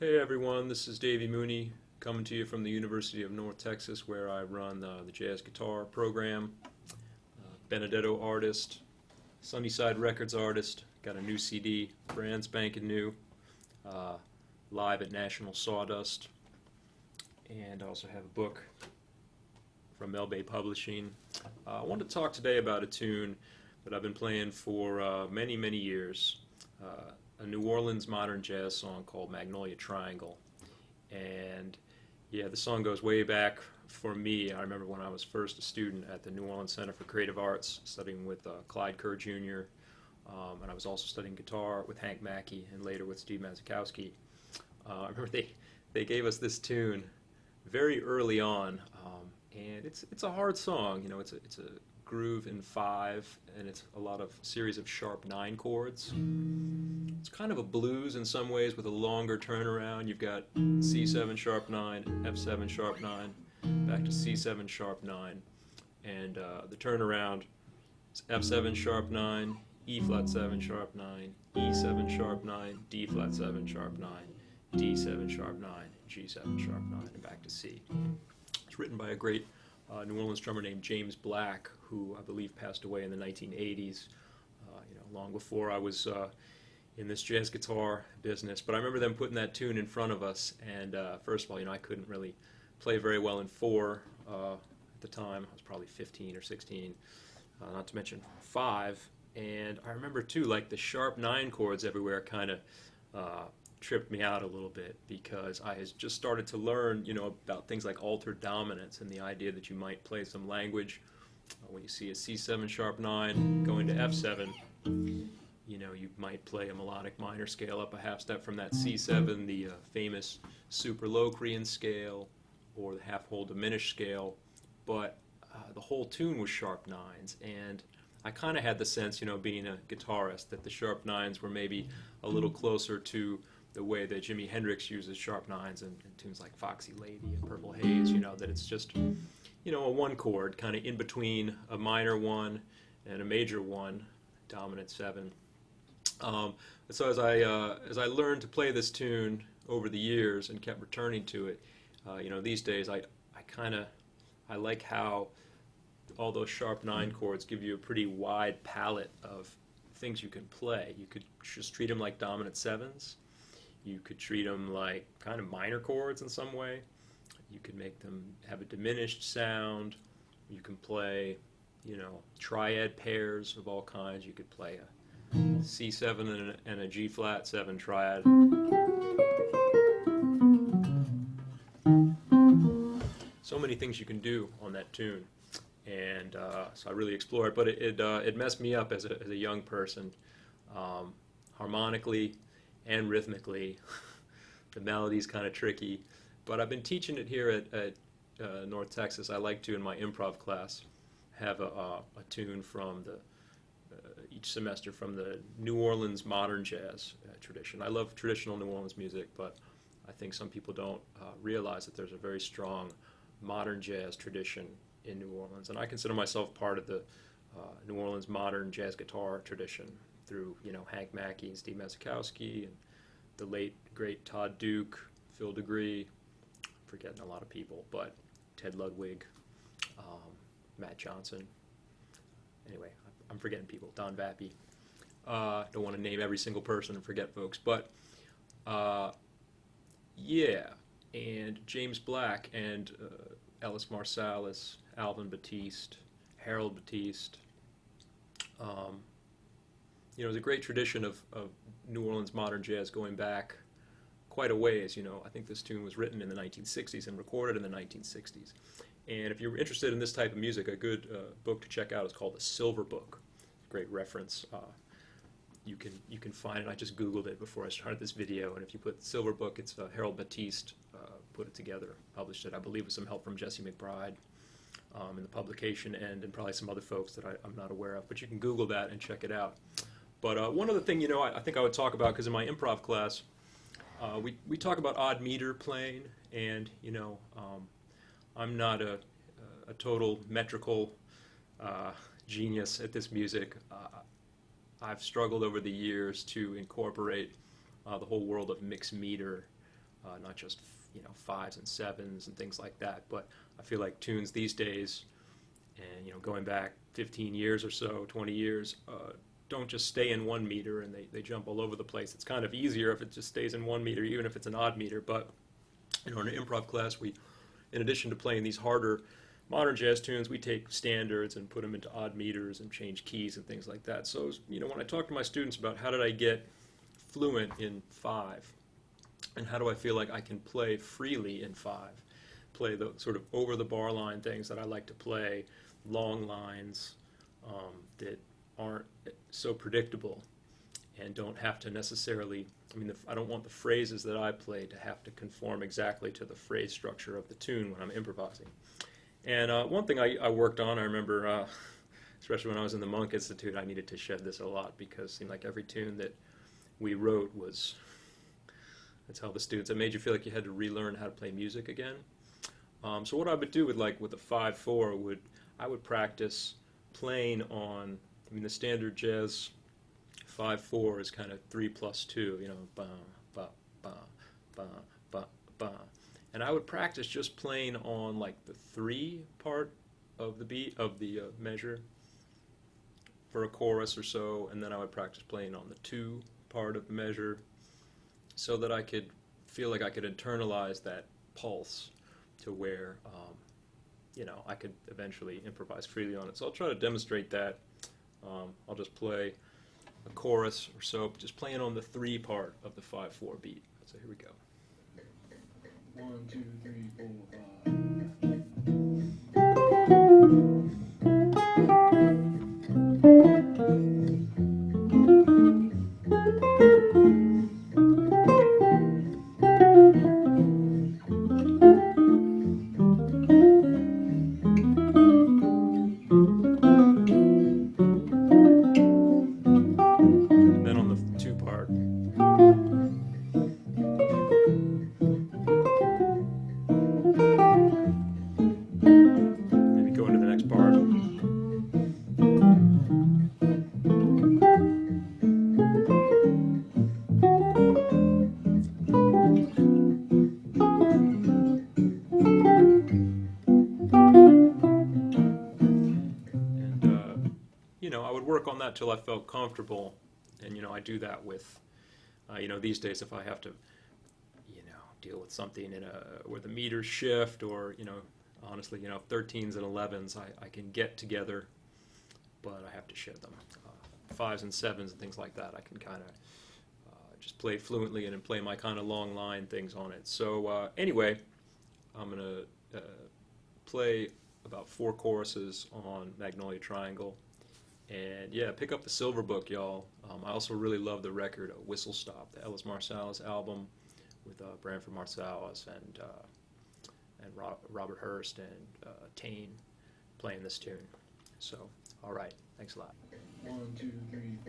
Hey everyone, this is Davy Mooney coming to you from the University of North Texas where I run the jazz guitar program. Benedetto artist, Sunnyside Records artist, got a new CD, brand spanking new, live at National Sawdust, and I also have a book from Mel Bay Publishing. I wanted to talk today about a tune that I've been playing for many, many years. A New Orleans modern jazz song called Magnolia Triangle. And yeah, the song goes way back for me. I remember when I was first a student at the New Orleans Center for Creative Arts, studying with Clyde Kerr Jr., and I was also studying guitar with Hank Mackey and later with Steve Mazikowski. I remember they gave us this tune very early on, and it's a hard song. You know, it's a groove in 5, and it's a lot of series of sharp 9 chords. It's kind of a blues in some ways with a longer turnaround. You've got C7 sharp 9, F7 sharp 9, back to C7 sharp 9, and the turnaround is F7 sharp 9, E flat 7 sharp 9, E7 sharp 9, D flat 7 sharp 9, D7 sharp 9, G7 sharp 9, and back to C. It's written by a great New Orleans drummer named James Black, who I believe passed away in the 1980s, long before I was in this jazz guitar business. But I remember them putting that tune in front of us, and first of all, I couldn't really play very well in 4 at the time. I was probably 15 or 16, not to mention 5. And I remember too, like the sharp 9 chords everywhere kind of tripped me out a little bit, because I had just started to learn, about things like altered dominance and the idea that you might play some language. When you see a C7 sharp 9 going to F7, you might play a melodic minor scale up a half step from that C7, the famous super Locrian scale, or the half whole diminished scale, but the whole tune was sharp 9s, and I kind of had the sense, being a guitarist, that the sharp 9s were maybe a little closer to the way that Jimi Hendrix uses sharp 9s in tunes like Foxy Lady and Purple Haze, that it's just, a 1 chord, kind of in between a minor 1 and a major 1, dominant 7. So as I learned to play this tune over the years and kept returning to it, these days I like how all those sharp 9 chords give you a pretty wide palette of things you can play. You could just treat them like dominant 7s. You could treat them like kind of minor chords in some way. You could make them have a diminished sound. You can play, triad pairs of all kinds. You could play a C7 and a G flat 7 triad. So many things you can do on that tune, and so I really explored it. But it messed me up as a young person, harmonically and rhythmically. The melody's kind of tricky, but I've been teaching it here at North Texas. I like to, in my improv class, have a tune from each semester from the New Orleans modern jazz tradition. I love traditional New Orleans music, but I think some people don't realize that there's a very strong modern jazz tradition in New Orleans, and I consider myself part of the New Orleans modern jazz guitar tradition through Hank Mackey and Steve Mazikowski and the late great Todd Duke, Phil DeGree, forgetting a lot of people, but Ted Ludwig, Matt Johnson. Anyway, I'm forgetting people. Don Vappy. Don't want to name every single person and forget folks, but yeah, and James Black and Ellis Marsalis, Alvin Batiste, Harold Batiste. There's a great tradition of New Orleans modern jazz going back quite a ways. I think this tune was written in the 1960s and recorded in the 1960s. And if you're interested in this type of music, a good book to check out is called The Silver Book. Great reference. You can find it. I just Googled it before I started this video, and if you put Silver Book, it's Harold Batiste put it together, published it, I believe with some help from Jesse McBride in the publication, and probably some other folks that I'm not aware of. But you can Google that and check it out. But one other thing, I think I would talk about, because in my improv class, we talk about odd meter playing, and I'm not a total metrical genius at this music. I've struggled over the years to incorporate the whole world of mixed meter not just fives and sevens and things like that. But I feel like tunes these days, and going back 15 years or so, 20 years, don't just stay in 1 meter and they jump all over the place. It's kind of easier if it just stays in 1 meter, even if it's an odd meter. But in an improv class, we, in addition to playing these harder modern jazz tunes, we take standards and put them into odd meters and change keys and things like that. So when I talk to my students about how did I get fluent in 5, and how do I feel like I can play freely in 5, play the sort of over the bar line things that I like to play, long lines that aren't so predictable and don't have to necessarily, I don't want the phrases that I play to have to conform exactly to the phrase structure of the tune when I'm improvising. And one thing I worked on, I remember, especially when I was in the Monk Institute, I needed to shed this a lot because it seemed like every tune that we wrote was, I tell the students, it made you feel like you had to relearn how to play music again. So what I would do with a 5/4 I would practice playing on, the standard jazz 5/4 is kind of 3 plus 2, ba, ba, ba, ba, ba, ba. And I would practice just playing on the 3 part of the beat, of the measure for a chorus or so, and then I would practice playing on the 2 part of the measure so that I could feel like I could internalize that pulse to where I could eventually improvise freely on it. So I'll try to demonstrate that. I'll just play a chorus or so, just playing on the 3 part of the 5/4 beat. So here we go. 1, 2, 3, 4, 5. Then on the 2 part. Maybe go into the next part. And I would work on that till I felt comfortable, and I do that with these days if I have to deal with something where the meters shift, or honestly 13s and 11s I can get together, but I have to shed them. 5s and 7s and things like that I can kind of just play fluently and play my kind of long line things on it. So anyway, I'm gonna play about 4 choruses on Magnolia Triangle. And yeah, pick up the Silver Book, y'all. I also really love the record Whistle Stop, the Ellis Marsalis album with Branford Marsalis and Robert Hurst and Tane playing this tune. So, all right, thanks a lot. 1, 2, 3,